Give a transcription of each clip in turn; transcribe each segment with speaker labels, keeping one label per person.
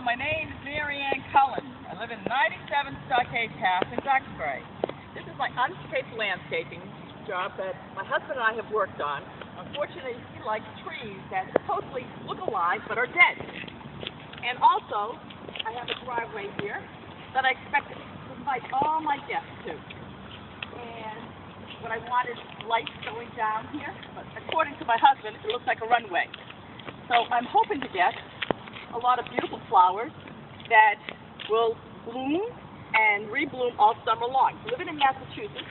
Speaker 1: my name is Ann Cullen. I live in 97 Stockade Path in Duxbury. This is my unpaid landscaping job that my husband and I have worked on. Unfortunately, he likes trees that supposedly look alive but are dead. And also, I have a driveway here that I expect to invite all my guests to. And what I want is lights going down here, but according to my husband, it looks like a runway. So I'm hoping to get a lot of beautiful flowers that will bloom and rebloom all summer long. Living in Massachusetts,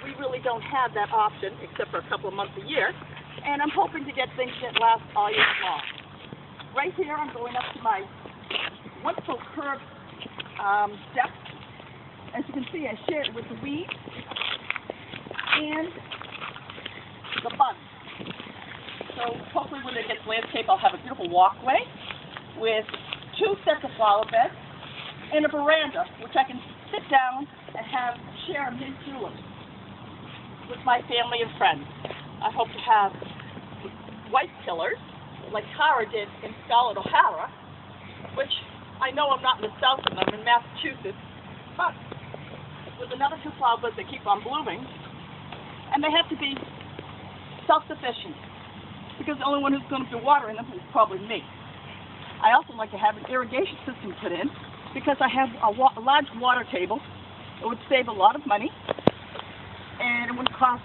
Speaker 1: we really don't have that option except for a couple of months a year, and I'm hoping to get things that last all year long. Right here, I'm going up to my wonderful curved steps. As you can see, I share it with the weeds and the buds. So hopefully when it gets landscaped, I'll have a beautiful walkway with 2 sets of flower beds and a veranda, which I can sit down and share mint juleps with my family and friends. I hope to have white pillars, like Tara did in Scarlett O'Hara, which I know I'm not in the South and I'm in Massachusetts, but with another 2 flower beds that keep on blooming, and they have to be self-sufficient, because the only one who's going to be watering them is probably me. I also like to have an irrigation system put in because I have a large water table. It would save a lot of money and it wouldn't cost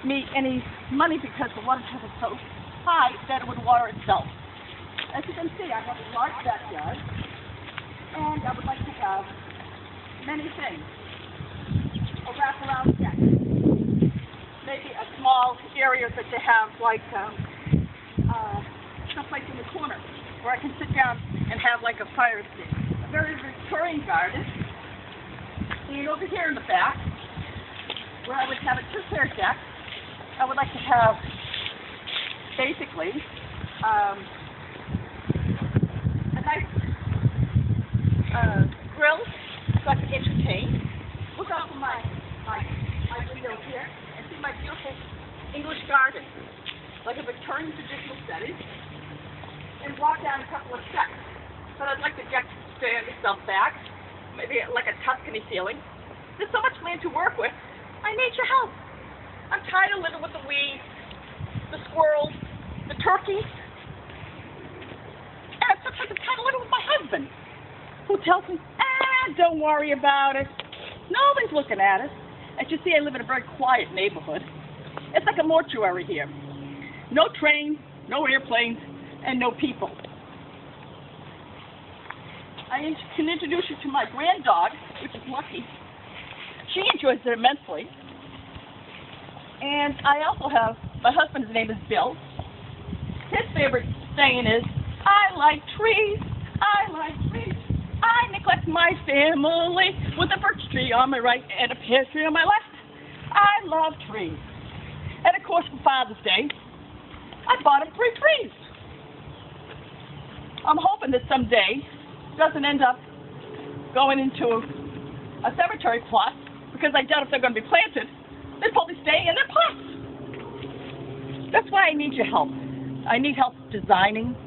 Speaker 1: me any money because the water table is so high that it would water itself. As you can see, I have a large backyard and I would like to have many things. A wraparound deck, maybe a small area that they have like someplace in the corner where I can sit down and have like a fire escape. A very Victorian garden. And over here in the back, where I would have a 2-tier deck, I would like to have basically a nice grill so I can entertain. Look out for my window here and see my beautiful English garden, like a Victorian traditional setting. And walk down a couple of steps. But I'd like to stand itself back, maybe like a Tuscany feeling. There's so much land to work with. I need your help. I'm tired of living with the weeds, the squirrels, the turkeys. And sometimes I'm tired of living with my husband, who tells me, don't worry about it. Nobody's looking at us. As you see, I live in a very quiet neighborhood. It's like a mortuary here. No trains, no airplanes, and no people. I can introduce you to my grand dog, which is Lucky. She enjoys it immensely. And I also have, my husband's name is Bill. His favorite saying is, I like trees, I like trees. I neglect my family with a birch tree on my right and a pear tree on my left. I love trees. And of course, for Father's Day, I bought him 3 trees. I'm hoping that someday it doesn't end up going into a cemetery plot, because I doubt if they're going to be planted. They'll probably stay in their pots. That's why I need your help. I need help designing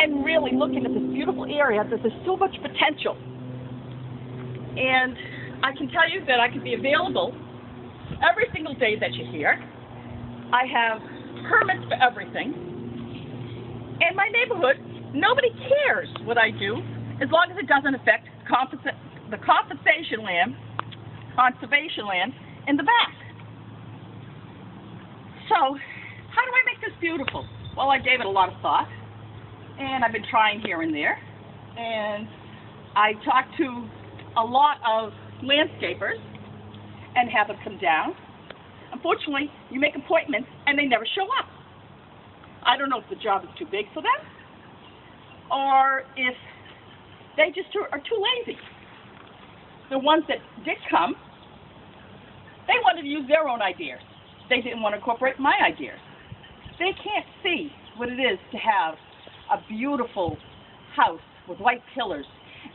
Speaker 1: and really looking at this beautiful area that there's so much potential. And I can tell you that I can be available every single day that you're here. I have permits for everything. And my neighborhood, nobody cares what I do as long as it doesn't affect the conservation land in the back. So, how do I make this beautiful? Well, I gave it a lot of thought, and I've been trying here and there, and I talked to a lot of landscapers and have them come down. Unfortunately, you make appointments and they never show up. I don't know if the job is too big for them, or if they just are too lazy. The ones that did come, they wanted to use their own ideas. They didn't want to incorporate my ideas. They can't see what it is to have a beautiful house with white pillars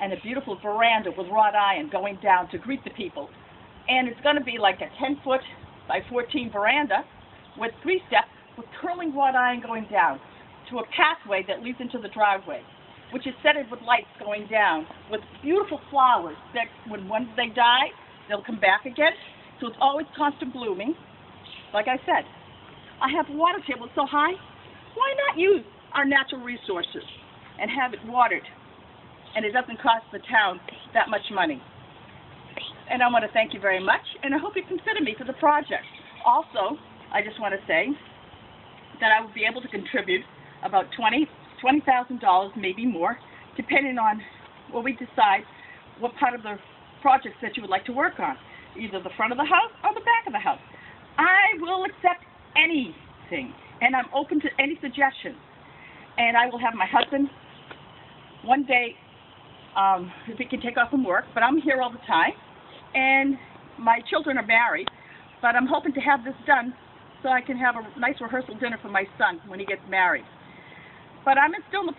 Speaker 1: and a beautiful veranda with wrought iron going down to greet the people. And it's going to be like a 10-foot by 14 veranda with 3 steps with curling wrought iron going down to a pathway that leads into the driveway. which is scented with lights going down, with beautiful flowers that once they die, they'll come back again. So it's always constant blooming. Like I said, I have a water table so high. Why not use our natural resources and have it watered? And it doesn't cost the town that much money. And I want to thank you very much, and I hope you consider me for the project. Also, I just want to say that I will be able to contribute about $20,000, maybe more, depending on what we decide what part of the projects that you would like to work on, either the front of the house or the back of the house. I will accept anything, and I'm open to any suggestions. And I will have my husband one day, if he can take off from work, but I'm here all the time. And my children are married, but I'm hoping to have this done so I can have a nice rehearsal dinner for my son when he gets married. But I'm still in the process.